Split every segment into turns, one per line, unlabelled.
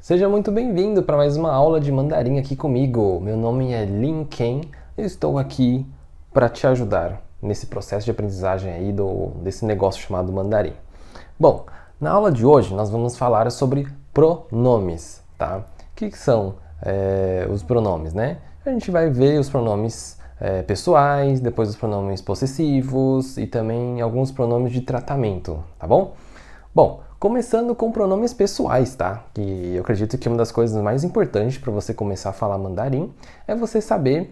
Seja muito bem-vindo para mais uma aula de mandarim aqui comigo. Meu nome é Lin Ken e eu estou aqui para te ajudar nesse processo de aprendizagem aí desse negócio chamado mandarim. Bom, na aula de hoje nós vamos falar sobre pronomes, tá? O que são os pronomes, né? A gente vai ver os pronomes pessoais, depois os pronomes possessivos e também alguns pronomes de tratamento, tá bom? Bom, começando com pronomes pessoais, tá? Que eu acredito que uma das coisas mais importantes para você começar a falar mandarim é você saber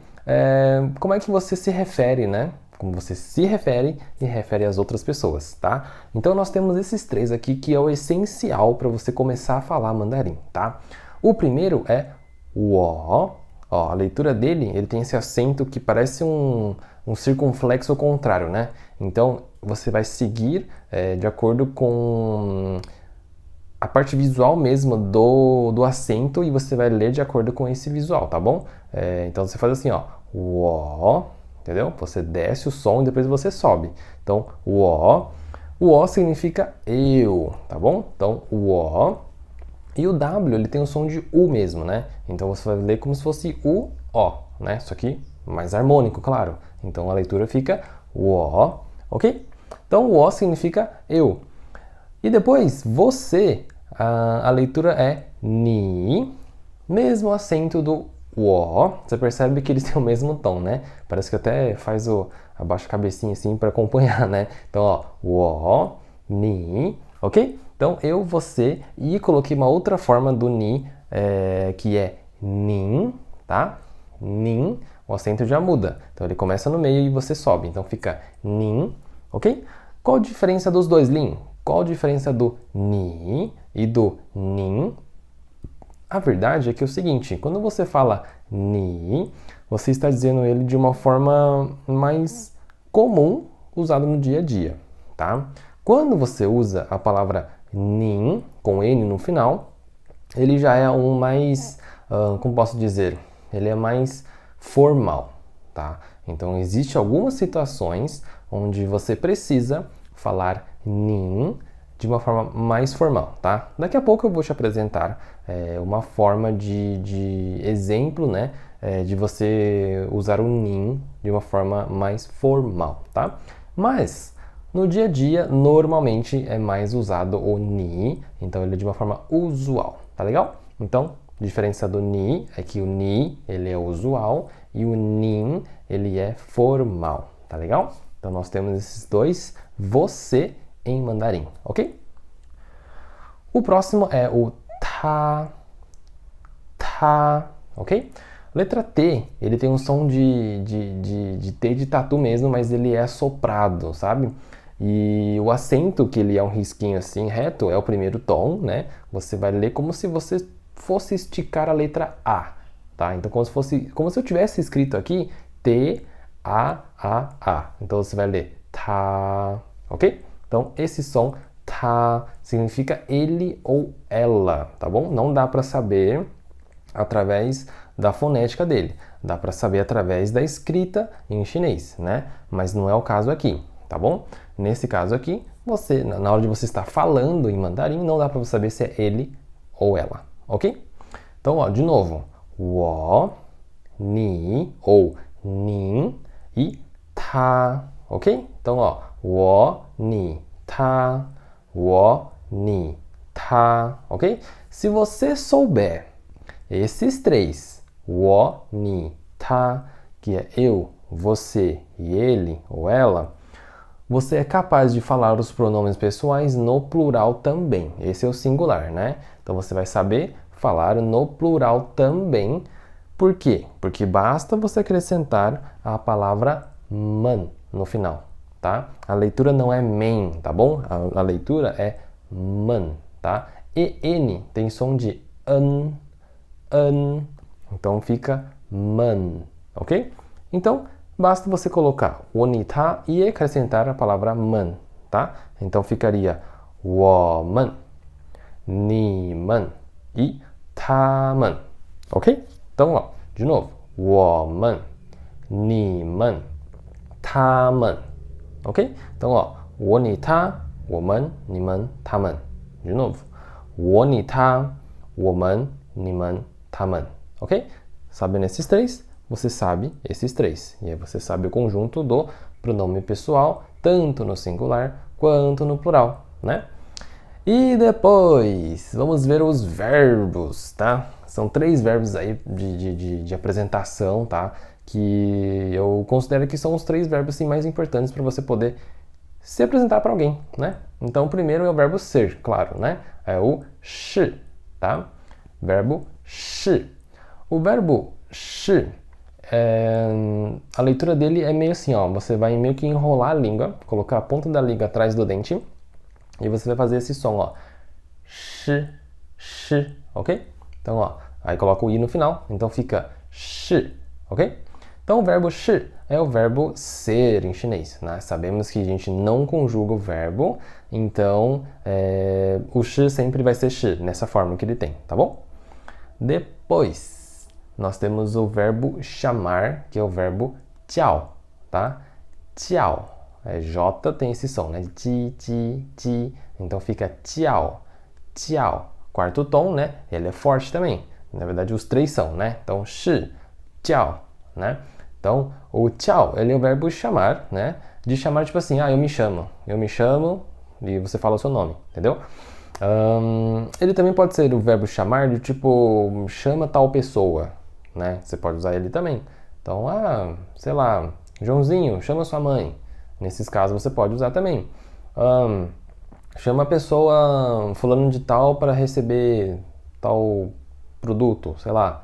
como é que você se refere, né? Como você se refere e refere às outras pessoas, tá? Então nós temos esses três aqui que é o essencial para você começar a falar mandarim, tá? O primeiro é wo. Ó, a leitura dele, ele tem esse acento que parece um circunflexo ao contrário, né? Então, você vai seguir de acordo com a parte visual mesmo do acento e você vai ler de acordo com esse visual, tá bom? Então, você faz assim, ó, wo, entendeu? Você desce o som e depois você sobe. Então, wo. O O significa eu, tá bom? Então, wo. E o W, ele tem o som de U mesmo, né? Então você vai ler como se fosse U, O, né? Isso aqui mais harmônico, claro. Então a leitura fica O, ok? Então o O significa eu. E depois, você, a leitura é Ni, mesmo acento do O. Você percebe que eles têm o mesmo tom, né? Parece que até abaixa a cabecinha assim para acompanhar, né? Então, ó, O, Ni, ok? Então, eu, você, e coloquei uma outra forma do ni, que é nin, tá? Nin, o acento já muda. Então, ele começa no meio e você sobe. Então, fica nin, ok? Qual a diferença dos dois, Lin? Qual a diferença do ni e do nin? A verdade é que é o seguinte, quando você fala ni, você está dizendo ele de uma forma mais comum, usado no dia a dia, tá? Quando você usa a palavra nin, com N no final, ele já é um mais, como posso dizer, ele é mais formal, tá? Então, existem algumas situações onde você precisa falar nin de uma forma mais formal, tá? Daqui a pouco eu vou te apresentar uma forma de exemplo, né? De você usar o nin de uma forma mais formal, tá? Mas no dia a dia, normalmente é mais usado o ni, então ele é de uma forma usual, tá legal? Então, a diferença do ni é que o ni, ele é usual e o nin, ele é formal, tá legal? Então, nós temos esses dois você em mandarim, ok? O próximo é o ta, ok? Letra T, ele tem um som de T de tatu mesmo, mas ele é soprado, sabe? E o acento, que ele é um risquinho assim reto, é o primeiro tom, né? Você vai ler como se você fosse esticar a letra A, tá? Então, como se eu tivesse escrito aqui T, A. Então, você vai ler ta, ok? Então, esse som ta significa ele ou ela, tá bom? Não dá para saber através da fonética dele. Dá para saber através da escrita em chinês, né? Mas não é o caso aqui, tá bom? Nesse caso aqui, na hora de você estar falando em mandarim, não dá para você saber se é ele ou ela, ok? Então, ó, de novo, wo, ni ou nin e ta, ok? Então, ó, wo, ni, ta, ok? Se você souber esses três, wo, ni, ta, que é eu, você e ele ou ela, você é capaz de falar os pronomes pessoais no plural também. Esse é o singular, né? Então você vai saber falar no plural também. Por quê? Porque basta você acrescentar a palavra man no final, tá? A leitura não é men, tá bom? A leitura é man, tá? E N tem som de an. Então fica man, ok? Então, basta você colocar o ni ta e acrescentar a palavra man, tá? Então ficaria 我们, 你们 e 他们, ok? Então, ó, de novo, 我们, 你们, 他们, ok? Então, ó, 我你他, 我们, 你们, 他们. De novo, 我你他, woman, niman, taman, ok? Sabendo esses três, você sabe esses três. E aí você sabe o conjunto do pronome pessoal, tanto no singular quanto no plural, né? E depois, vamos ver os verbos, tá? São 3 verbos aí de apresentação, tá? Que eu considero que são os 3 verbos assim, mais importantes para você poder se apresentar para alguém, né? Então, o primeiro é o verbo ser, claro, né? É o shi, tá? Verbo shi. O verbo shi, a leitura dele é meio assim, ó. Você vai meio que enrolar a língua, colocar a ponta da língua atrás do dente e você vai fazer esse som, ó. Shi, shi, ok? Então, ó, aí coloca o i no final, então fica shi, ok? Então, o verbo shi é o verbo ser em chinês, né? Sabemos que a gente não conjuga o verbo, então o shi sempre vai ser shi, nessa forma que ele tem, tá bom? Depois, nós temos o verbo chamar, que é o verbo jiao, tá? Jiao. J tem esse som, né? Ji, ji, ji. Então fica jiao, jiao. Quarto tom, né? Ele é forte também. Na verdade, os 3 são, né? Então, shi, jiao, né? Então, o jiao, ele é o verbo chamar, né? De chamar, tipo assim, eu me chamo, e você fala o seu nome, entendeu? Ele também pode ser o verbo chamar de tipo, chama tal pessoa, né? Você pode usar ele também. Então, sei lá, Joãozinho, chama sua mãe. Nesses casos você pode usar também. Chama a pessoa fulano de tal para receber tal produto, sei lá.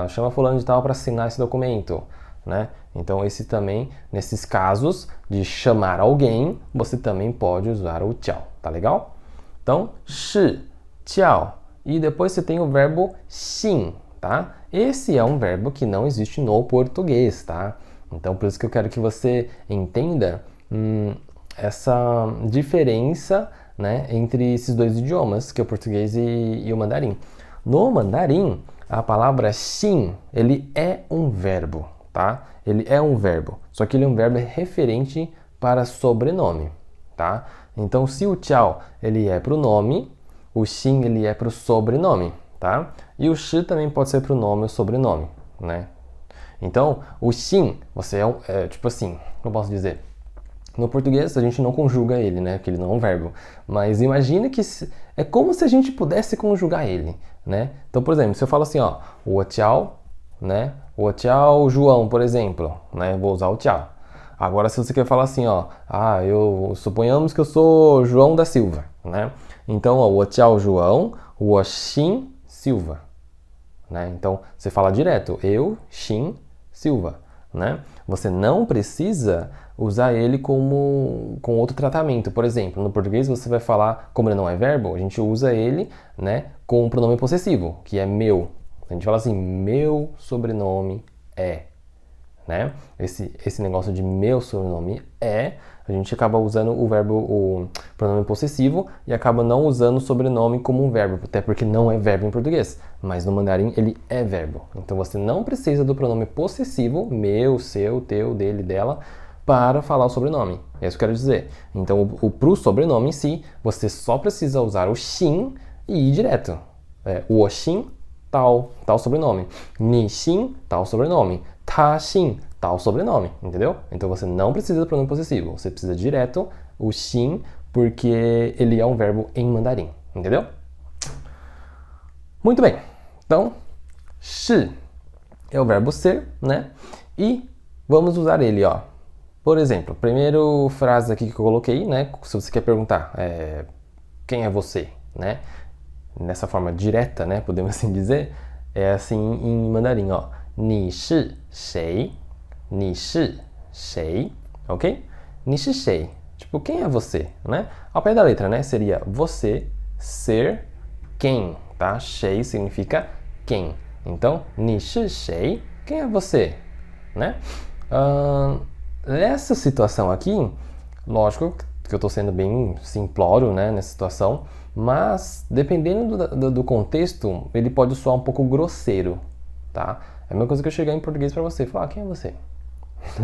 Chama fulano de tal para assinar esse documento, né? Então esse também, nesses casos de chamar alguém, você também pode usar o jiao, tá legal? Então, shi, jiao. E depois você tem o verbo xin, tá? Esse é um verbo que não existe no português, tá? Então, por isso que eu quero que você entenda essa diferença, né, entre esses 2 idiomas, que é o português e o mandarim. No mandarim, a palavra xin, ele é um verbo, tá? Ele é um verbo, só que ele é um verbo referente para sobrenome, tá? Então, se o jiao, ele é para o nome, o xin, ele é para o sobrenome, tá? E o shi também pode ser para o nome ou sobrenome, né? Então, o xin, você tipo assim, como eu posso dizer? No português, a gente não conjuga ele, né? Porque ele não é um verbo. Mas imagina que é como se a gente pudesse conjugar ele, né? Então, por exemplo, se eu falo assim, ó, o jiao, né? O jiao João, por exemplo, né? Vou usar o jiao. Agora, se você quer falar assim, ó, suponhamos que eu sou João da Silva, né? Então, ó, o jiao João, o xin Silva, né? Então, você fala direto, eu, xin, Silva, né? Você não precisa usar ele com outro tratamento. Por exemplo, no português você vai falar, como ele não é verbo, a gente usa ele, né, com o pronome possessivo, que é meu. A gente fala assim, meu sobrenome é, né? Esse negócio de meu sobrenome é, a gente acaba usando o pronome possessivo e acaba não usando o sobrenome como um verbo, até porque não é verbo em português, mas no mandarim ele é verbo. Então você não precisa do pronome possessivo, meu, seu, teu, dele, dela, para falar o sobrenome. É isso que eu quero dizer. Então, pro sobrenome em si, você só precisa usar o xin e ir direto. O xin, tal sobrenome. Ni xin, tal sobrenome. Ta xin, tal sobrenome, entendeu? Então você não precisa do pronome possessivo, você precisa direto o xin, porque ele é um verbo em mandarim, entendeu? Muito bem, então, shi é o verbo ser, né? E vamos usar ele, ó. Por exemplo, primeira frase aqui que eu coloquei, né? Se você quer perguntar, quem é você, né? Nessa forma direta, né? Podemos assim dizer, é assim em mandarim, ó. 你是谁? 你是谁? Ok? 你是谁? Tipo, quem é você, né? Ao pé da letra, né? Seria você, ser, quem, tá? 谁 significa quem. Então, 你是谁? Quem é você, né? Nessa situação aqui, lógico que eu estou sendo bem simplório, né, nessa situação, mas dependendo do contexto, ele pode soar um pouco grosseiro, tá? É a mesma coisa que eu chegar em português pra você e falar, quem é você?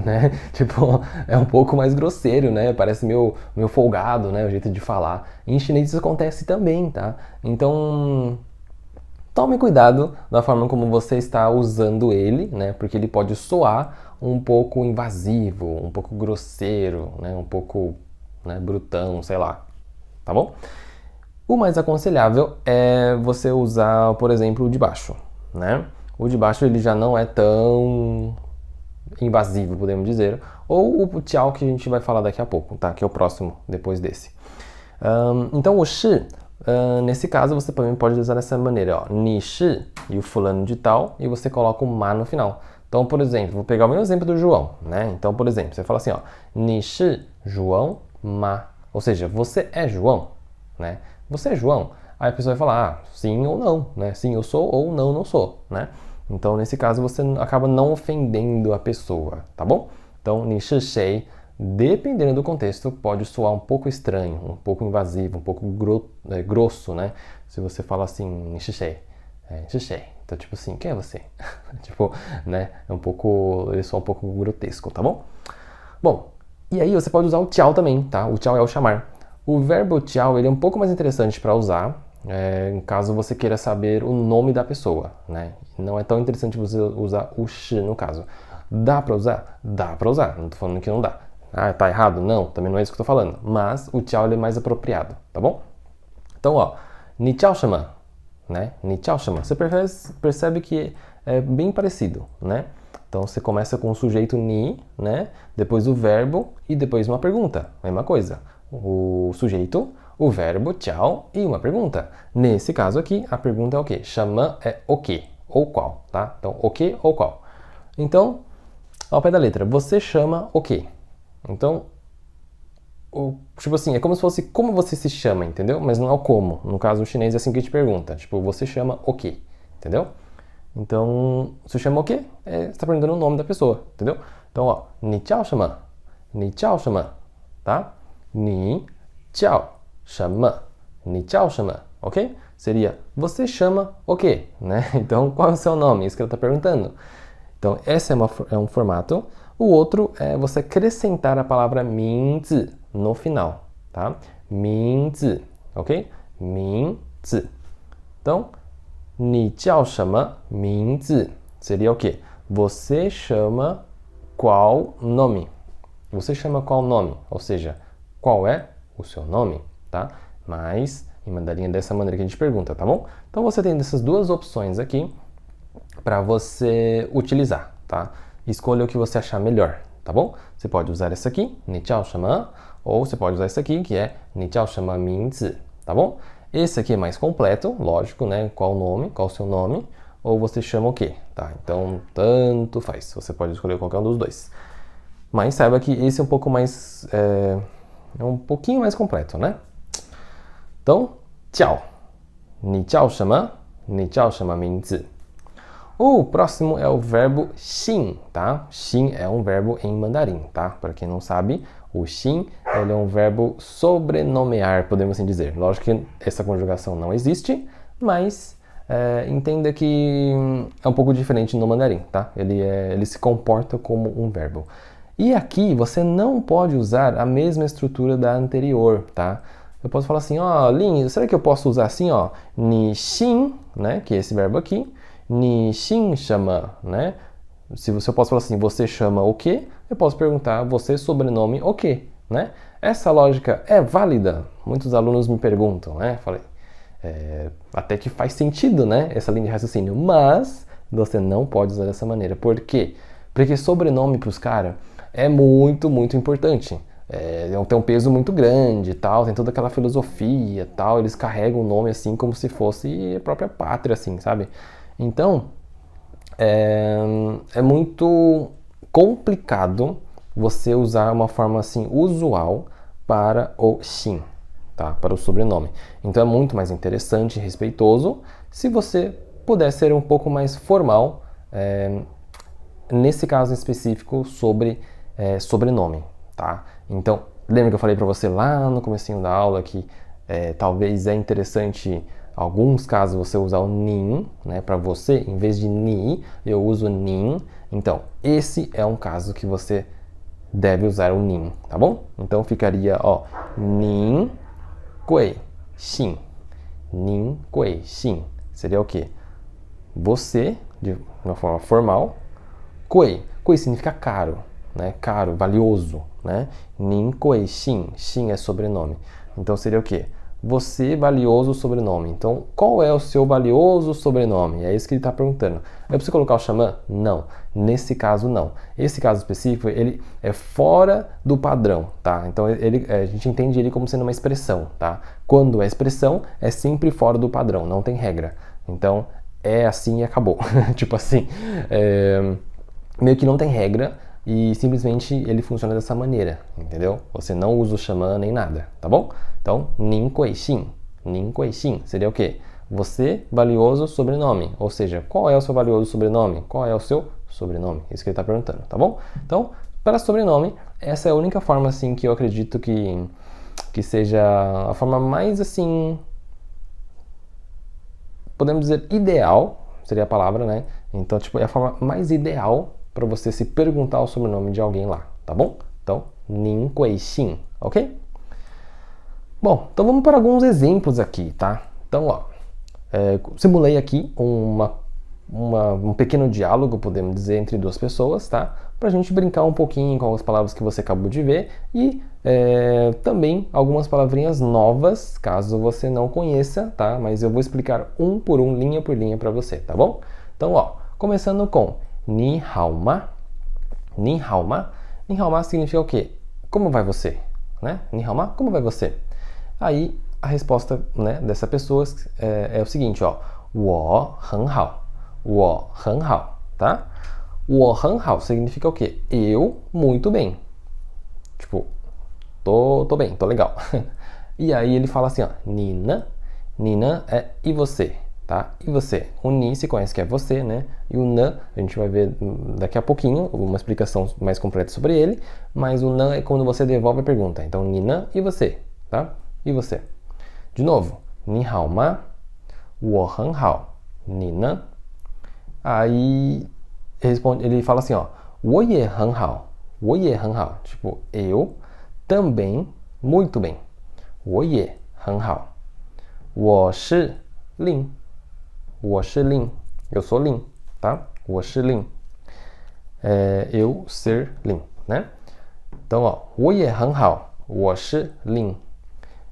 Né? Tipo, é um pouco mais grosseiro, né? Parece meio folgado, né? O jeito de falar. Em chinês isso acontece também, tá? Então, tome cuidado da forma como você está usando ele, né? Porque ele pode soar um pouco invasivo, um pouco grosseiro, né? Um pouco, né, brutão, sei lá, tá bom? O mais aconselhável é você usar, por exemplo, o de baixo, né? O de baixo ele já não é tão invasivo, podemos dizer, ou o tchau que a gente vai falar daqui a pouco, tá? Que é o próximo depois desse. Então o shi, nesse caso você também pode usar dessa maneira, ó, ni shi e o fulano de tal, e você coloca o ma no final. Então, por exemplo, vou pegar o meu exemplo do João, né? Então, por exemplo, você fala assim, ó, ni shi João ma, ou seja, você é João, né? Você é João. Aí a pessoa vai falar, ah, sim ou não, né? Sim, eu sou ou não, não sou, né? Então, nesse caso, você acaba não ofendendo a pessoa, tá bom? Então, ni shi shei, dependendo do contexto, pode soar um pouco estranho, um pouco invasivo, um pouco grosso, né? Se você fala assim, ni shi shei, shi shei. Então, tipo assim, quem é você? Tipo, né? É um pouco, ele soa um pouco grotesco, tá bom? Bom, e aí você pode usar o tchau também, tá? O tchau é o chamar. O verbo tchau, ele é um pouco mais interessante para usar, em caso você queira saber o nome da pessoa, né? Não é tão interessante você usar o shi no caso. Dá para usar? Dá para usar. Não tô falando que não dá. Ah, tá errado? Não, também não é isso que eu tô falando. Mas o tchau ele é mais apropriado, tá bom? Então, ó, ni tchau shama, né? Ni tchau shama. Você percebe que é bem parecido, né? Então você começa com o sujeito ni, né? Depois o verbo e depois uma pergunta. Mesma coisa. O sujeito, o verbo, tchau e uma pergunta. Nesse caso aqui, a pergunta é o quê? Xamã é o quê? Ou qual, tá? Então, o quê ou qual. Então, ao pé da letra, você chama o quê? Então, tipo assim, é como se fosse como você se chama, entendeu? Mas não é o como. No caso, o chinês é assim que te pergunta. Tipo, você chama o quê? Entendeu? Então, você chama o quê? Você está perguntando o nome da pessoa, entendeu? Então, ó, ni chao shama. Ni chao shama, tá? Ni chao shama. Ni chao shama, ok? Seria, você chama o quê? Né? Então, qual é o seu nome? Isso que ela está perguntando. Então, esse é um formato. O outro é você acrescentar a palavra minzi no final, tá? Minzi, ok? Minzi. Então, ni jiao shema minzi seria o quê? Você chama qual nome? Você chama qual nome? Ou seja, qual é o seu nome, tá? Mas em mandarim é dessa maneira que a gente pergunta, tá bom? Então você tem essas duas opções aqui para você utilizar, tá? Escolha o que você achar melhor, tá bom? Você pode usar essa aqui, ni jiao shema, ou você pode usar essa aqui, que é ni jiao shema minzi, tá bom? Esse aqui é mais completo, lógico, né? Qual o nome, qual o seu nome, ou você chama o quê, tá? Então, tanto faz, você pode escolher qualquer um dos dois. Mas saiba que esse é um pouco mais, é um pouquinho mais completo, né? Então, tchau. Ni jiao shema, ni jiao shema minzi. O próximo é o verbo xin, tá? Xin é um verbo em mandarim, tá? Para quem não sabe, o xin ele é um verbo sobrenomear, podemos assim dizer. Lógico que essa conjugação não existe, mas entenda que é um pouco diferente no mandarim, tá? Ele se comporta como um verbo. E aqui você não pode usar a mesma estrutura da anterior, tá? Eu posso falar assim, ó, Lin, será que eu posso usar assim, ó, ni xin, né? Que é esse verbo aqui. Ni xin chama, né? Se eu posso falar assim, você chama o quê? Eu posso perguntar, você sobrenome o quê, né? Essa lógica é válida? Muitos alunos me perguntam, né? Falei, até que faz sentido, né? Essa linha de raciocínio, mas você não pode usar dessa maneira. Por quê? Porque sobrenome para os caras é muito, muito importante. Tem um peso muito grande e tal, tem toda aquela filosofia e tal, eles carregam o nome assim como se fosse a própria pátria, assim, sabe? Então, é muito complicado você usar uma forma assim usual para o xin, tá? Para o sobrenome. Então é muito mais interessante e respeitoso se você puder ser um pouco mais formal, nesse caso em específico sobre sobrenome, tá? Então, lembra que eu falei para você lá no comecinho da aula que talvez é interessante alguns casos você usar o nin, né, para você, em vez de ni, eu uso nin. Então, esse é um caso que você deve usar o nin, tá bom? Então ficaria, ó, nin gui xin. Nin gui xin. Seria o quê? você, de uma forma formal. Kuei. Kuei significa caro, né? Caro, valioso, né? Nin kuei xin. Xin é sobrenome. Então seria o quê? Você valioso sobrenome. Então, qual é o seu valioso sobrenome? É isso que ele está perguntando. Eu preciso colocar o xamã? Não. Nesse caso, não. Esse caso específico, ele é fora do padrão, tá? Então, a gente entende ele como sendo uma expressão, tá? Quando é expressão, é sempre fora do padrão, não tem regra. Então, é assim e acabou. Tipo assim, meio que não tem regra e simplesmente ele funciona dessa maneira, entendeu? Você não usa o xamã nem nada, tá bom? Então, nin kuei xin. Nin kuei xin seria o quê? Você, valioso sobrenome. Ou seja, qual é o seu valioso sobrenome? Qual é o seu sobrenome? Isso que ele está perguntando, tá bom? Então, para sobrenome, essa é a única forma, assim, que eu acredito que seja a forma mais, assim, podemos dizer ideal, seria a palavra, né? Então, tipo, é a forma mais ideal para você se perguntar o sobrenome de alguém lá, tá bom? Então, nin kuei xin, ok? Bom, então vamos para alguns exemplos aqui, tá? Então, ó, simulei aqui um pequeno diálogo, podemos dizer, entre duas pessoas, tá? Pra gente brincar um pouquinho com as palavras que você acabou de ver e também algumas palavrinhas novas, caso você não conheça, tá? Mas eu vou explicar um por um, linha por linha para você, tá bom? Então, ó, começando com Ni hao ma. Ni hao ma. Ni hao ma significa o quê? Como vai você? Né? Ni hao ma, como vai você? Aí a resposta, né, dessa pessoa é o seguinte, ó. 我很好. 我很好, tá? 我很好 significa o quê? Eu muito bem. Tipo, tô bem, tô legal. E aí ele fala assim, ó. 你呢? 你呢 é e você, tá? E você? O ni se conhece que é você, né? E o nã, a gente vai ver daqui a pouquinho uma explicação mais completa sobre ele, mas o nã é quando você devolve a pergunta. Então, 你呢 e você, tá? E você? De novo, 你好吗? 我很好. 你呢? Aí ele fala assim, ó. 我也很好. 我也很好. Tipo, eu também muito bem. 我也很好. 我是令. 我是令. Eu sou Lin, tá? 我是令. Eu ser Lin, né? Então, ó. 我也很好. 我是令.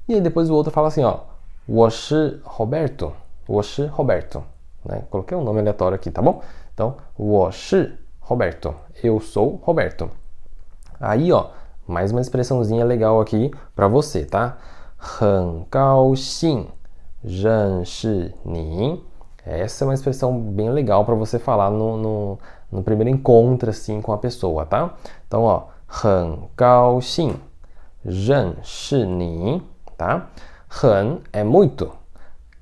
E aí depois o outro fala assim, ó. 我是 Roberto. 我是 Roberto. Né? Coloquei um nome aleatório aqui, tá bom? Então, 我是 Roberto. Eu sou Roberto. Aí, ó, mais uma expressãozinha legal aqui pra você, tá? 很高兴认识你. Essa é uma expressão bem legal para você falar no primeiro encontro, assim, com a pessoa, tá? Então, ó. 很高兴认识你. Tá? 很é muito.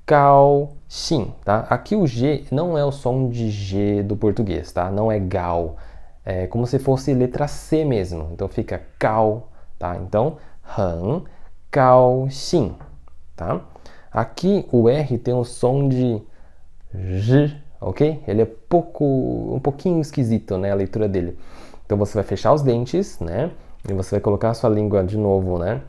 高兴, tá? Aqui o G não é o som de G do português, tá? Não é gal. É como se fosse letra C mesmo. Então fica cao, tá? Então, 很高兴, tá? Aqui o R tem o som de J, ok? Ele é um pouquinho esquisito, né? A leitura dele. Então você vai fechar os dentes, né? E você vai colocar a sua língua de novo, né?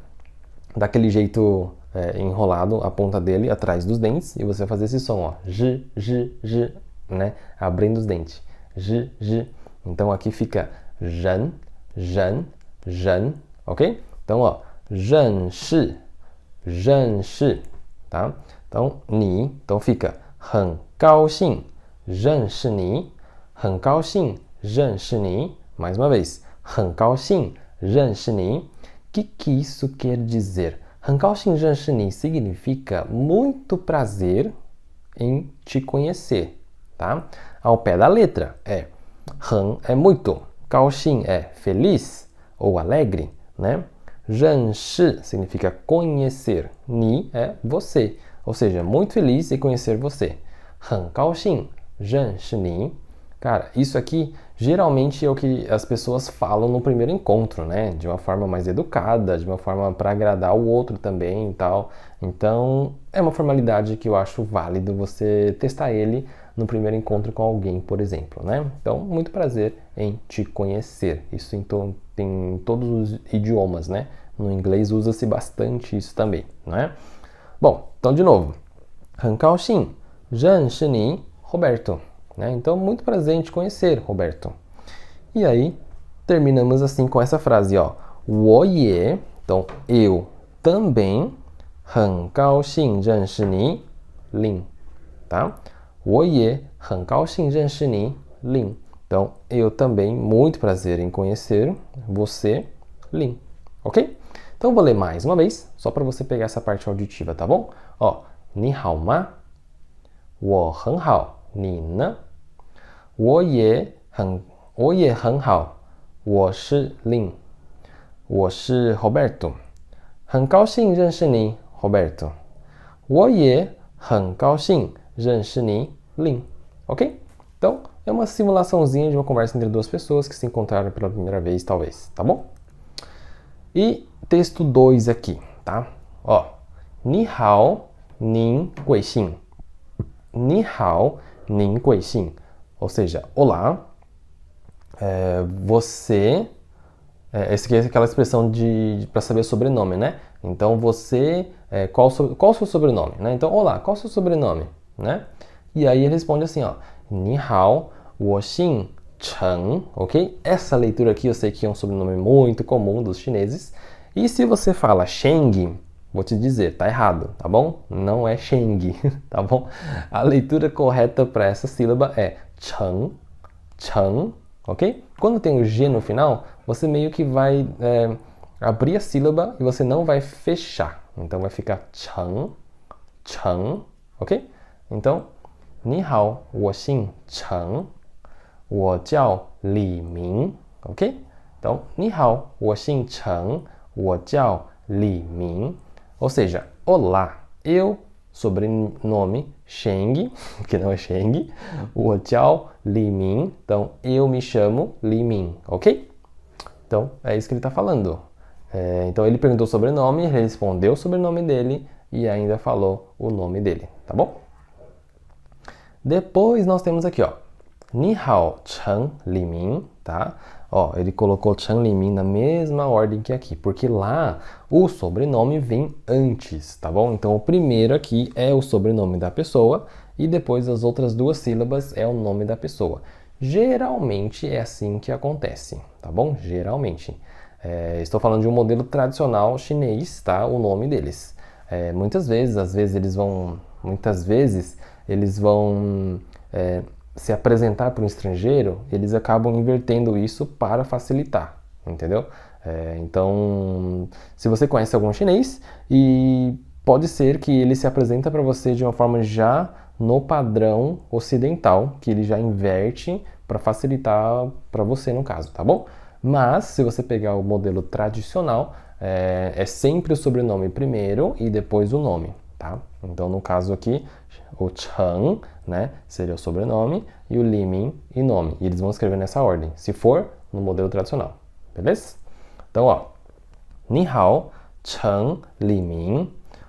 Daquele jeito enrolado, a ponta dele atrás dos dentes, e você vai fazer esse som, ó, j, j, j, né, abrindo os dentes, j, j. Então aqui fica ren, ren, ren, ok? Então, ó, 认识, 认识, tá? Então, ni, então fica 很高兴认识你, 很高兴认识你. Mais uma vez, 很高兴认识你. Que isso quer dizer? 很高兴认识你 significa muito prazer em te conhecer, tá? Ao pé da letra, 很 é muito, 高兴 é feliz ou alegre, né? 认识 significa conhecer, 你 é você, ou seja, muito feliz em conhecer você. 很高兴认识你. Cara, isso aqui geralmente é o que as pessoas falam no primeiro encontro, né? De uma forma mais educada, de uma forma para agradar o outro também e tal. Então, é uma formalidade que eu acho válido você testar ele no primeiro encontro com alguém, por exemplo, né? Então, muito prazer em te conhecer. Isso tem todos os idiomas, né? No inglês usa-se bastante isso também, né? Bom, então de novo. 很高兴认识你, Roberto. né? Então, muito prazer em te conhecer, Roberto. E aí, terminamos assim com essa frase, ó. 我也, então, eu também, 很高兴认识你, Lin, tá? 我也很高兴认识你, Lin. Então, eu também, muito prazer em conhecer você, Lin. Ok? Então, vou ler mais uma vez, só para você pegar essa parte auditiva, tá bom? Ó, 你好吗? 我很好，你呢？我也很好，我是 Lin，我是 Roberto，很高兴认识你 Roberto，我也很高兴认识你 Lin， ok? Então, é uma simulaçãozinha de uma conversa entre duas pessoas que se encontraram pela primeira vez, talvez, tá bom? E texto 2 aqui, tá? Ó, 你好，您贵姓？你好，您贵姓？Ou seja, olá, você... essa aqui é aquela expressão para saber sobrenome, né? Então, você... qual o seu sobrenome? Né? Então, olá, qual o seu sobrenome? Né? E aí ele responde assim, ó. 你好，我姓陈, ok? Essa leitura aqui eu sei que é um sobrenome muito comum dos chineses. E se você fala Sheng, vou te dizer, tá errado, tá bom? Não é Sheng, tá bom? A leitura correta para essa sílaba é Chen, Chen, ok? Quando tem o G no final, você meio que vai abrir a sílaba e você não vai fechar. Então vai ficar Chen, Chen, ok? Então, 你好，我姓陈，我叫李明 ok? Então, 你好，我姓陈，我叫李明 ou seja, olá, eu, sobrenome Sheng, que não é Sheng, 我叫李明, então eu me chamo Li Min, ok? Então, é isso que ele está falando. Então, ele perguntou o sobrenome, ele respondeu o sobrenome dele e ainda falou o nome dele, tá bom? Depois nós temos aqui, ó, 你好, Chen Limin, tá? Ó, ele colocou Chen Limin na mesma ordem que aqui, porque lá o sobrenome vem antes, tá bom? Então o primeiro aqui é o sobrenome da pessoa e depois as outras duas sílabas é o nome da pessoa. Geralmente é assim que acontece, tá bom? Geralmente. Estou falando de um modelo tradicional chinês, tá? O nome deles. Muitas vezes eles vão se apresentar para um estrangeiro, eles acabam invertendo isso para facilitar, entendeu? Então, se você conhece algum chinês, e pode ser que ele se apresenta para você de uma forma já no padrão ocidental, que ele já inverte para facilitar para você no caso, tá bom? Mas, se você pegar o modelo tradicional, é sempre o sobrenome primeiro e depois o nome, tá? Então, no caso aqui, o Chen, né, seria o sobrenome, e o Limin e nome. E eles vão escrever nessa ordem, se for no modelo tradicional, beleza? Então, ó, 你好, Chen Limin,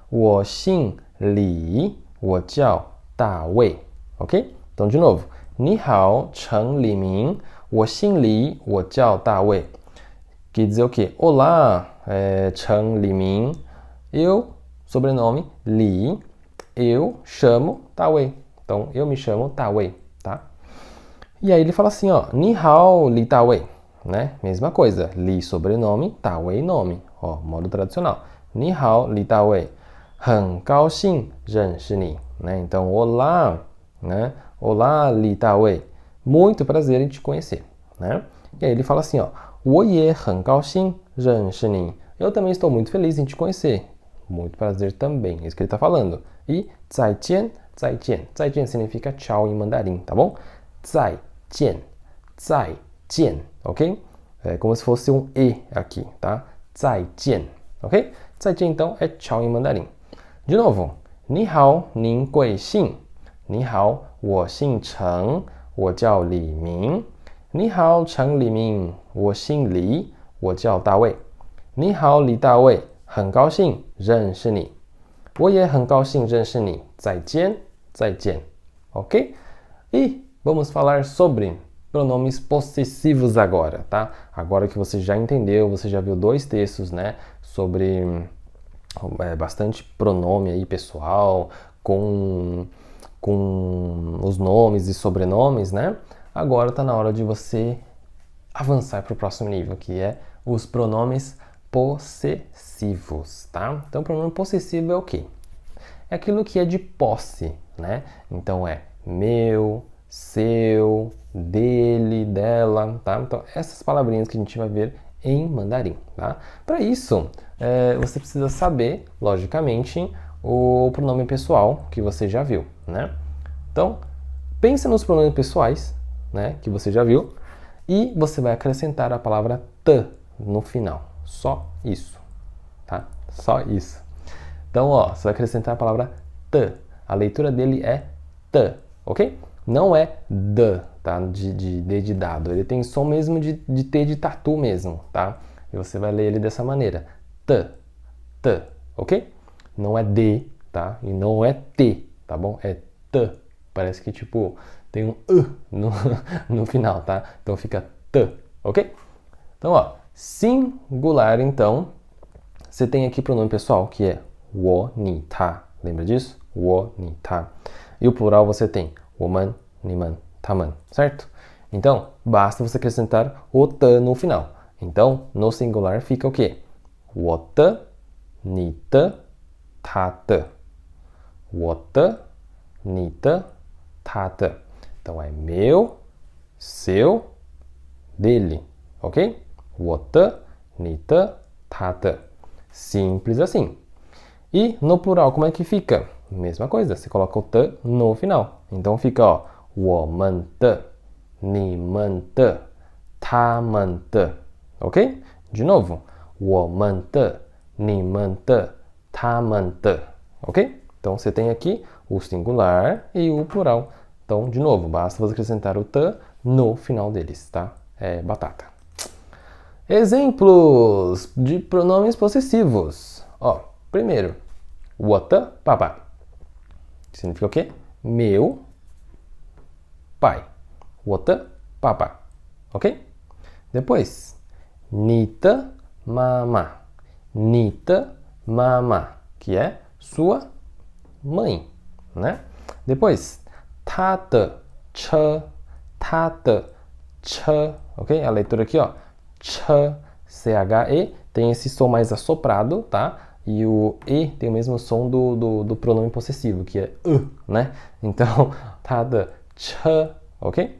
我姓李, 我叫大卫, ok? Então, de novo, 你好, Chen Limin, 我姓李, 我叫大卫. Quer dizer o quê? Olá, Chen Limin, eu, sobrenome, Li, eu chamo Dawei. Então, eu me chamo Dawei, tá? E aí ele fala assim, ó, 你好, Li Dawei, né? Mesma coisa, Li sobrenome, Dawei nome, ó, modo tradicional. 你好, Li Dawei, 很高兴认识你, né? Então, olá, né? Olá, Li Dawei, muito prazer em te conhecer, né? E aí ele fala assim, ó, 我也很高兴认识你, eu também estou muito feliz em te conhecer. Muito prazer também, é isso que ele está falando. E 再见, 再见. 再见significa tchau em mandarim, tá bom? 再见, 再见, ok? É como se fosse um E aqui, tá? 再见, ok? 再见então é tchau em mandarim. De novo, 你好，您贵姓？你好，我姓陈，我叫李明。你好，陈李明，我姓李，我叫大卫。你好，李大卫。很高兴认识你，我也很高兴认识你。再见，再见。Ok? E vamos falar sobre pronomes possessivos agora, tá? Agora que você já entendeu, você já viu dois textos, né? Sobre bastante pronome aí pessoal, com com os nomes e sobrenomes, né? Agora está na hora de você avançar para o próximo nível, que é os pronomes possessivos, tá? Então, o pronome possessivo é o quê? É aquilo que é de posse, né? Então, é meu, seu, dele, dela, tá? Então, essas palavrinhas que a gente vai ver em mandarim, tá? Para isso, você precisa saber, logicamente, o pronome pessoal que você já viu, né? Então, pensa nos pronomes pessoais, né, que você já viu, e você vai acrescentar a palavra t no final. Só isso, tá? Só isso. Então, ó, você vai acrescentar a palavra t. A leitura dele é t, ok? Não é d, tá? De D de dado. Ele tem som mesmo de T de tatu mesmo, tá? E você vai ler ele dessa maneira. T, t, ok? Não é D, tá? E não é T, tá bom? É t. Parece que, tipo, tem um no final, tá? Então fica t, ok? Então, ó, singular, então, você tem aqui pronome pessoal, que é wo, ni, ta. Lembra disso? Wo, ni, ta. E o plural você tem woman, niman, taman, certo? Então, basta você acrescentar o t no final. Então, no singular fica o quê? Wo te, ni te, ta te. Wo te, ni te, ta te. Então, é meu, seu, dele, ok? Wo te, ni te, ta te. Simples assim. E no plural, como é que fica? Mesma coisa, você coloca o te no final. Então fica, ó, 我们的, 你们的, 他们的, ok? De novo, 我们的, 你们的, 他们的, ok? Então você tem aqui o singular e o plural. Então, de novo, basta você acrescentar o te no final deles, tá? É batata. Exemplos de pronomes possessivos. Ó, primeiro, 我的爸爸 significa o quê? Meu pai. 我的爸爸 ok? Depois, 你的妈妈 你的妈妈 que é sua mãe, né? Depois, 他的车他的车 ok? A leitura aqui, ó, 车 C-H-E, tem esse som mais assoprado, tá? E o E tem o mesmo som do pronome possessivo, que é né? Então, 他的车 ok?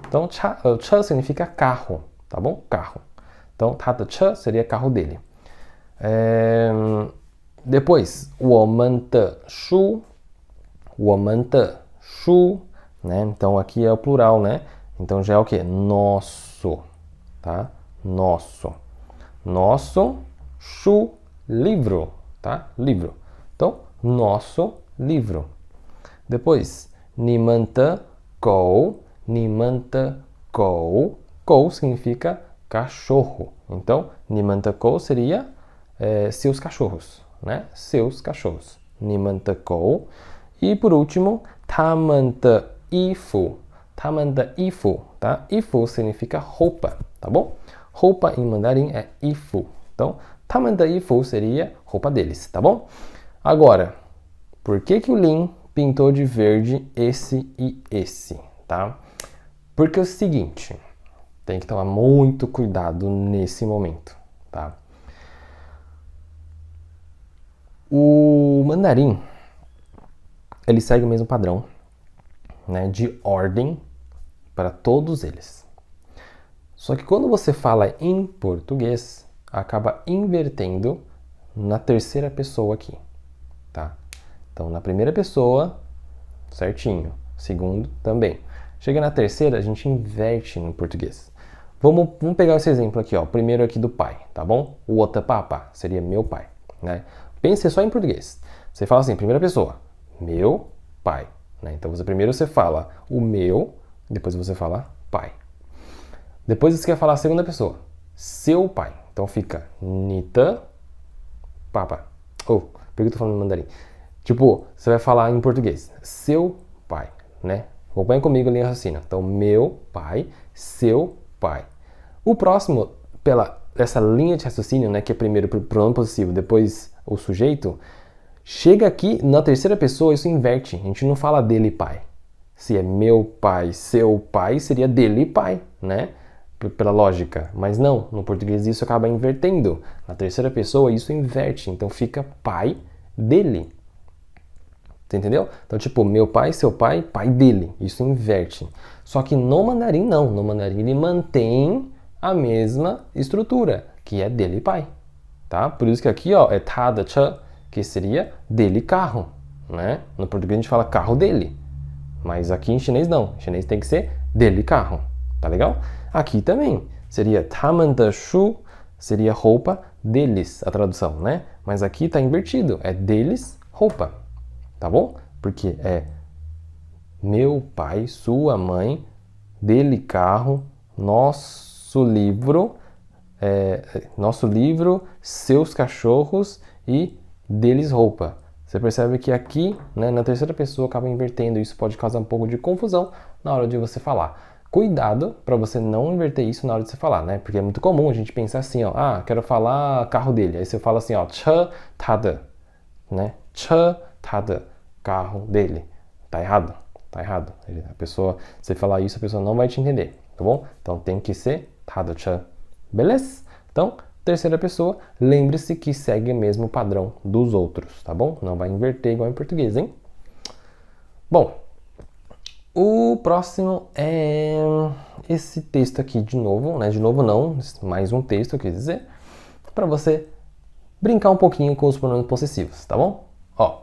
Então, 车 significa carro, tá bom? Carro. Então, 他的车 seria carro dele. Depois, 我们的书我们的书 né? Então, aqui é o plural, né? Então, já é o quê? Nosso, tá? Nosso. Nosso, 书 livro, tá? Livro. Então, nosso livro. Depois, 你们的狗你们的狗 狗 significa cachorro. Então, 你们的狗 seria seus cachorros, né? Seus cachorros. 你们的狗 E por último, 他们的衣服他们的衣服 tá? 衣服 significa roupa, tá bom? Roupa em mandarim é 衣服. Então, 他们的衣服 seria roupa deles, tá bom? Agora, por que que o Lin pintou de verde esse e esse, tá? Porque é o seguinte, tem que tomar muito cuidado nesse momento, tá? O mandarim, ele segue o mesmo padrão, né, de ordem para todos eles. Só que quando você fala em português, acaba invertendo na terceira pessoa aqui, tá? Então, na primeira pessoa, certinho. Segundo, também. Chega na terceira, a gente inverte no português. Vamos pegar esse exemplo aqui, ó. Primeiro aqui do pai, tá bom? O outro papa seria meu pai, né? Pense só em português. Você fala assim, primeira pessoa, meu pai, né? Então, primeiro você fala o meu, depois você fala pai. Depois você quer falar a segunda pessoa, seu pai. Então fica nita papa. Por que eu tô falando em mandarim? Tipo, você vai falar em português, seu pai, né? Acompanha comigo ali em raciocínio. Então, meu pai, seu pai. O próximo, essa linha de raciocínio, né, que é primeiro o pronome possessivo, depois o sujeito, Chega aqui, na terceira pessoa, isso inverte. A gente não fala dele pai. Se é meu pai, seu pai, seria dele pai, né? Pela lógica. Mas não, no português isso acaba invertendo. Na terceira pessoa, isso inverte. Então fica pai dele. Você entendeu? Então, tipo, meu pai, seu pai, pai dele. Isso inverte. Só que no mandarim, não. No mandarim, ele mantém a mesma estrutura, que é dele pai. Tá? Por isso que aqui, ó, é ta de che, que seria dele carro, né? No português a gente fala carro dele. Mas aqui em chinês não. Em chinês tem que ser dele carro. Tá legal? Aqui também seria tamen de shu, seria roupa deles, a tradução, né? Mas aqui tá invertido. É deles roupa. Tá bom? Porque é meu pai, sua mãe, dele carro, nosso livro, seus cachorros e deles roupa. Você percebe que aqui, né, na terceira pessoa acaba invertendo. Isso pode causar um pouco de confusão na hora de você falar. Cuidado para você não inverter isso na hora de você falar, né? Porque é muito comum a gente pensar assim, ó, quero falar carro dele. Aí você fala assim, ó, che tada, né? Che tada, carro dele. Tá errado. Tá errado. A pessoa, você falar isso, a pessoa não vai te entender, tá bom? Então tem que ser tada che. Beleza? Então, terceira pessoa, lembre-se que segue o mesmo padrão dos outros, tá bom? Não vai inverter igual em português, hein? Bom, o próximo é esse texto aqui de novo, né? De novo não, mais um texto, eu quis dizer, para você brincar um pouquinho com os pronomes possessivos, tá bom? Ó,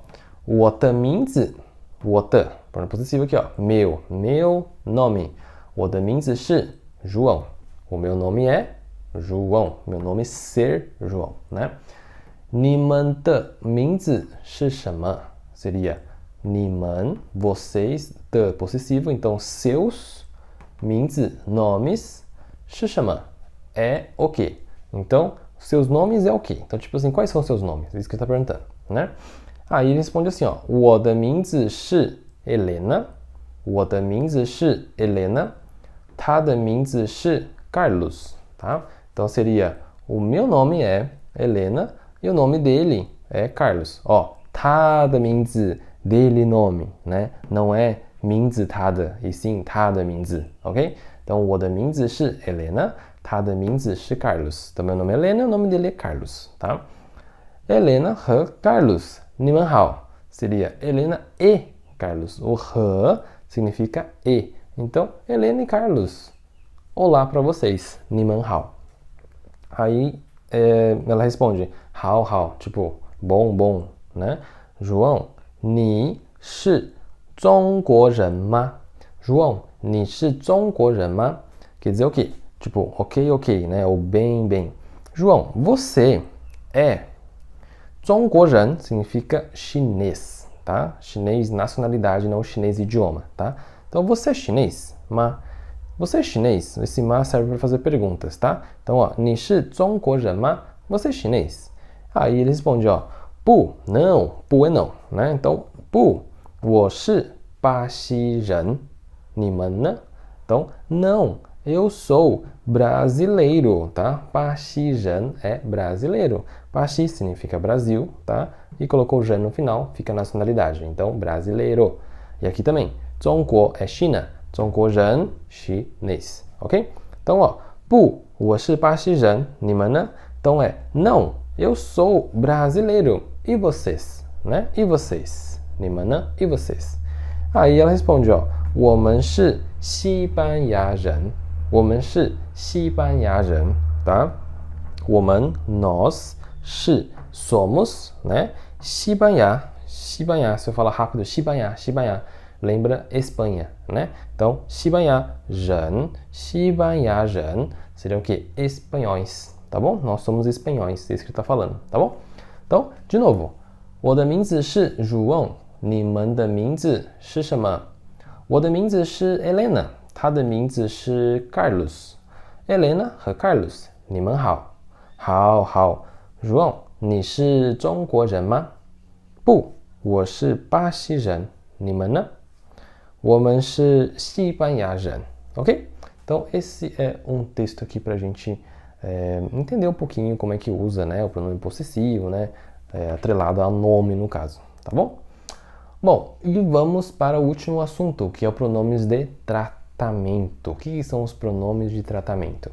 我的名字，我的 pronome possessivo aqui, ó, meu nome. 我的名字是 João. O meu nome é João. Meu nome é ser João, né? 你们的名字是什么? Seria 你们, vocês, de possessivo, então seus, 名字, nomes, 是什么? É o quê? Então, seus nomes é o quê? Então, tipo assim, quais são os seus nomes? É isso que ele está perguntando, né? Aí ele responde assim, ó, 我的名字是 Helena. 我的名字是 Helena. 他的名字是 Carlos, tá? Então seria, o meu nome é Helena e o nome dele é Carlos. Ó, 他的名字 dele nome, né? Não é 名字他的, e sim 他的名字, ok? Então, 我的名字是 Helena, 他的名字是 Carlos. Então, meu nome é Helena e o nome dele é Carlos, tá? Helena 和 Carlos, 你们好. Seria Helena e Carlos. O 和 significa e. Então, Helena e Carlos. Olá para vocês. 你们好. Aí, ela responde, 好好, tipo, bom, né? João, 你是中国人吗? João, 你是中国人吗? Quer dizer o quê? Tipo, ok, né? Ou bem. João, você é 中国人 significa chinês, tá? Chinês nacionalidade, não chinês idioma, tá? Então, você é chinês? Ma. Você é chinês? Esse ma serve para fazer perguntas, tá? Então, ó, 你是中国人吗? Você é chinês? Aí ele responde, ó, 不, não, 不 é não, né? Então, 不, 我是巴西人. 你们呢? Então, não, eu sou brasileiro, tá? 巴西人 é brasileiro. 巴西 significa Brasil, tá? E colocou 人 no final, fica nacionalidade. Então, brasileiro. E aqui também, 中国 é China. 中国人 chinês, ok? Então, ó, 不, 我是巴西人. 你们呢? Então é, não, eu sou brasileiro. E vocês, né? E vocês? 你们呢? E vocês? Aí ela responde, ó, 我们是西班牙人. 我们是西班牙人, tá? 我们 nós 是 somos, né? 西班牙, se eu falar rápido, 西班牙, lembra Espanha, né? Então, 西班牙人seriam o quê? Espanhóis, tá bom? Nós somos espanhóis, é isso que ele está falando, tá bom? Então, de novo, 我的名字是 João, 你们的名字是什么? 我的名字是 Helena, 她的名字是 Carlos. Helena 和 Carlos, 你们好. 好. João, 你是中国人吗? 不，我是巴西人。你们呢？我们是西班牙人. Ok? Então, esse é um texto aqui para a gente entender um pouquinho como é que usa, né, o pronome possessivo, né? atrelado a nome no caso, tá bom? Bom, e vamos para o último assunto, que é o pronomes de tratamento. O que são os pronomes de tratamento?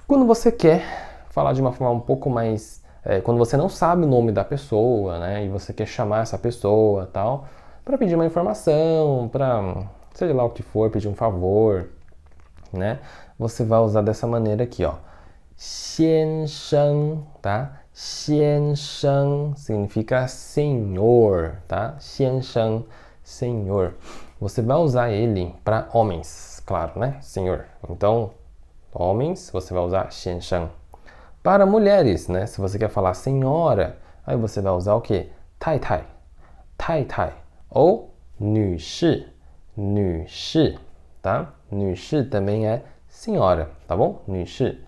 Quando você quer falar de uma forma um pouco mais... quando você não sabe o nome da pessoa, né, e você quer chamar essa pessoa tal, para pedir uma informação, para, seja lá o que for, pedir um favor, né, você vai usar dessa maneira aqui, ó. 先生, tá? 先生 significa senhor, tá? 先生, senhor. Você vai usar ele para homens, claro, né? Senhor. Então, homens, você vai usar 先生. Para mulheres, né? Se você quer falar senhora, aí você vai usar o quê? 太太, 太太. Ou 女士, 女士, tá? 女士também é senhora, tá bom? 女士.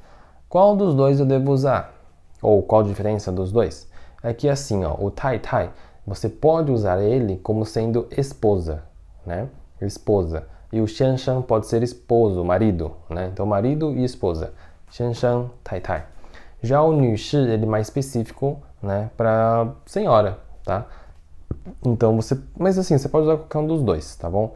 Qual dos dois eu devo usar? Ou qual a diferença dos dois? É que assim, ó, o tai tai, você pode usar ele como sendo esposa, né? Esposa. E o xian shan pode ser esposo, marido, né? Então, marido e esposa. Xian shan, tai tai. Já o nu shi, ele é mais específico, né? Para senhora, tá? Então, mas assim, você pode usar qualquer um dos dois, tá bom?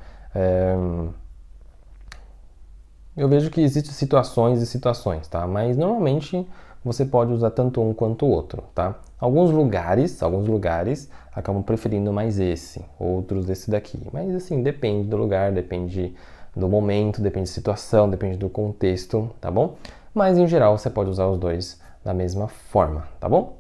Eu vejo que existem situações e situações, tá? Mas normalmente você pode usar tanto um quanto o outro, tá? Alguns lugares acabam preferindo mais esse, outros esse daqui. Mas assim, depende do lugar, depende do momento, depende da situação, depende do contexto, tá bom? Mas em geral você pode usar os dois da mesma forma, tá bom?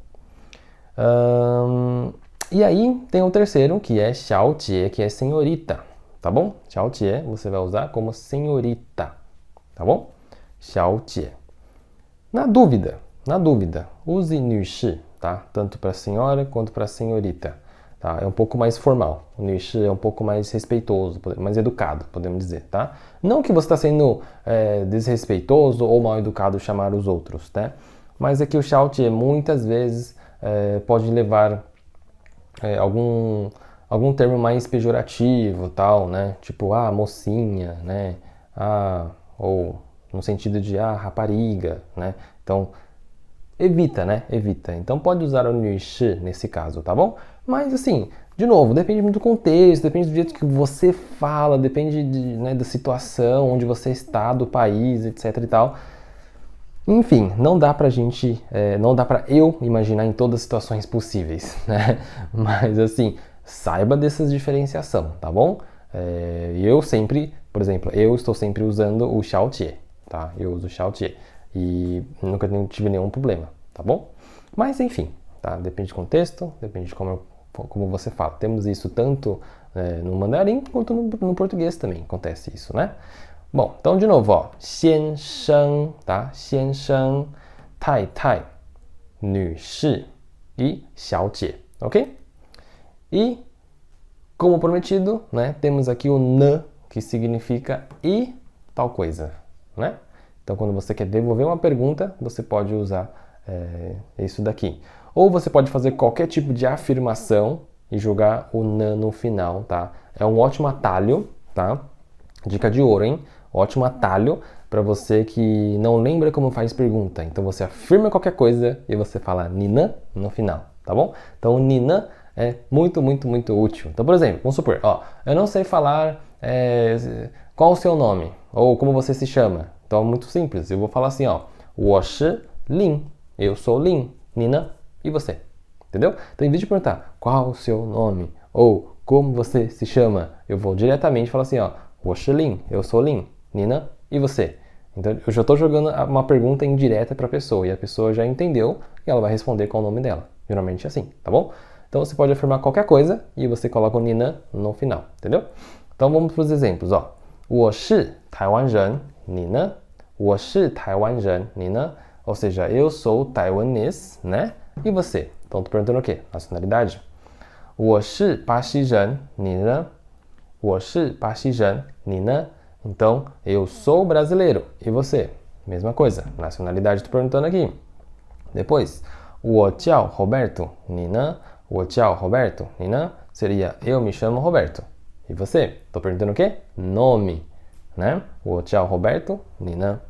E aí tem o terceiro, que é xiao jie, que é senhorita, tá bom? Xiao jie você vai usar como senhorita, tá bom? xiao jie. Na dúvida, use nu shi, tá? Tanto para senhora quanto para senhorita, tá? É um pouco mais formal. O nu shi é um pouco mais respeitoso, mais educado, podemos dizer, tá? Não que você está sendo desrespeitoso ou mal educado chamar os outros, tá? Mas é que o xiao jie muitas vezes pode levar algum termo mais pejorativo, tal, né? Tipo, mocinha, né? Ou no sentido de rapariga, né? Então, evita, né? Evita. Então, pode usar o nu shi nesse caso, tá bom? Mas, assim, de novo, depende muito do contexto, depende do jeito que você fala, depende né, da situação, onde você está, do país, etc e tal. Enfim, não dá pra gente, não dá pra eu imaginar em todas as situações possíveis, né? Mas, assim, saiba dessas diferenciação, tá bom? Eu sempre, por exemplo, eu estou sempre usando o xiao jie, tá? Eu uso o xiao jie e nunca tive nenhum problema, tá bom? Mas enfim, tá? Depende do contexto, depende de como você fala. Temos isso tanto no mandarim quanto no português também acontece isso, né? Bom, então de novo, ó, 先生, tá? 先生, 太太, 女士 e 小姐, ok? E como prometido, né, temos aqui o n, que significa e tal coisa, né? Então, quando você quer devolver uma pergunta, você pode usar isso daqui. Ou você pode fazer qualquer tipo de afirmação e jogar o n no final, tá? É um ótimo atalho, tá? Dica de ouro, hein? Ótimo atalho para você que não lembra como faz pergunta. Então, você afirma qualquer coisa e você fala Nina no final, tá bom? Então, Nina é muito, muito, muito útil. Então, por exemplo, vamos supor, ó, eu não sei falar qual o seu nome ou como você se chama. Então, é muito simples. Eu vou falar assim, ó, 我是 Lin. Eu sou Lin. Nina, e você? Entendeu? Então, em vez de perguntar qual o seu nome ou como você se chama, eu vou diretamente falar assim, ó, 我是 Lin. Eu sou Lin. Nina, e você? Então, eu já estou jogando uma pergunta indireta para a pessoa e a pessoa já entendeu e ela vai responder qual o nome dela. Geralmente é assim, tá bom? Então, você pode afirmar qualquer coisa e você coloca o Nina no final, entendeu? Então, vamos para os exemplos, ó. 我是台湾人, Nina. 我是台湾人, Nina. Ou seja, eu sou taiwanês, né? E você? Então, estou perguntando o quê? Nacionalidade. 我是巴西人, Nina. 我是巴西人, Nina. Então, eu sou brasileiro. E você? Mesma coisa. Nacionalidade, estou perguntando aqui. Depois, 我叫 Roberto, Nina. 我叫 Roberto, Nina. Seria, eu me chamo Roberto. E você? Estou perguntando o quê? Nome, né? 我叫 Roberto, Nina.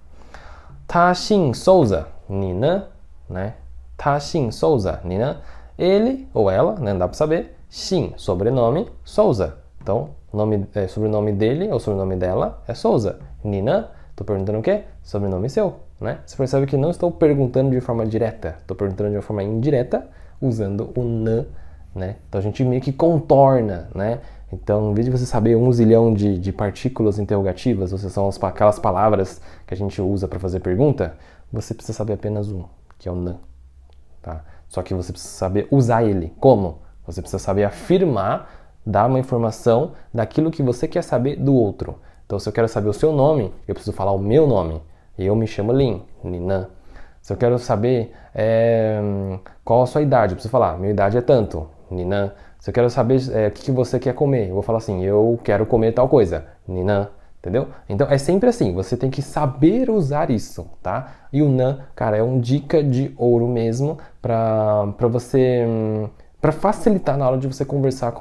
他姓 Souza, Nina, né? 他姓 Souza, Nina. Ele ou ela, né, não dá para saber. Xin, sobrenome, Souza. Então, sobrenome dele ou sobrenome dela é Souza. Nina, estou perguntando o quê? Sobrenome seu, né? Você percebe que não estou perguntando de forma direta, estou perguntando de uma forma indireta, usando o n, né? Então a gente meio que contorna, né? Então, em vez de você saber 1 zilhão de partículas interrogativas, ou seja, são aquelas palavras que a gente usa para fazer pergunta, você precisa saber apenas um, que é o n, tá? Só que você precisa saber usar ele. Como? Você precisa saber afirmar, dar uma informação daquilo que você quer saber do outro. Então, se eu quero saber o seu nome, eu preciso falar o meu nome. Eu me chamo Lin, Ninan. Se eu quero saber qual a sua idade, eu preciso falar, minha idade é tanto, Ninan. Se eu quero saber o que você quer comer, eu vou falar assim, eu quero comer tal coisa, Ninan. Entendeu? Então é sempre assim, você tem que saber usar isso, tá? E o nan, cara, é uma dica de ouro mesmo para você, para facilitar na hora de você conversar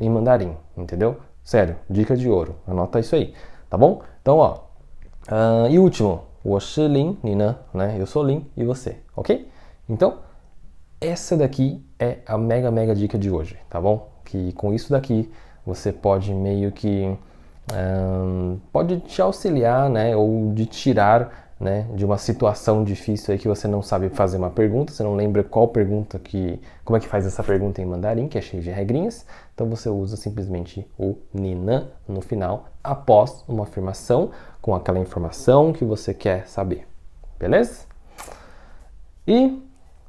em mandarim, entendeu? Sério, dica de ouro, anota isso aí, tá bom? Então, ó, e último, 我是 Lin, Nina, né? Eu sou Lin e você, ok? Então, essa daqui é a mega dica de hoje, tá bom? Que com isso daqui você pode meio que pode te auxiliar, né, ou de tirar, né, de uma situação difícil aí que você não sabe fazer uma pergunta, você não lembra qual pergunta como é que faz essa pergunta em mandarim, que é cheio de regrinhas, então você usa simplesmente o Ninan no final, após uma afirmação com aquela informação que você quer saber, beleza? E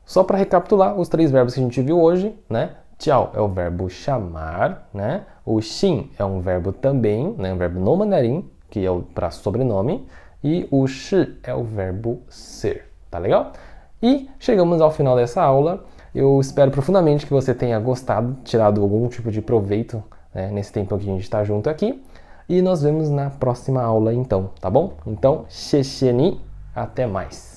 só para recapitular os 3 verbos que a gente viu hoje, né? Tchau é o verbo chamar, né? O xin é um verbo também, né? Um verbo no mandarim, que é para sobrenome. E o shi é o verbo ser, tá legal? E chegamos ao final dessa aula. Eu espero profundamente que você tenha gostado, tirado algum tipo de proveito, né, nesse tempo que a gente está junto aqui. E nós vemos na próxima aula então, tá bom? Então, xie xie ni, até mais!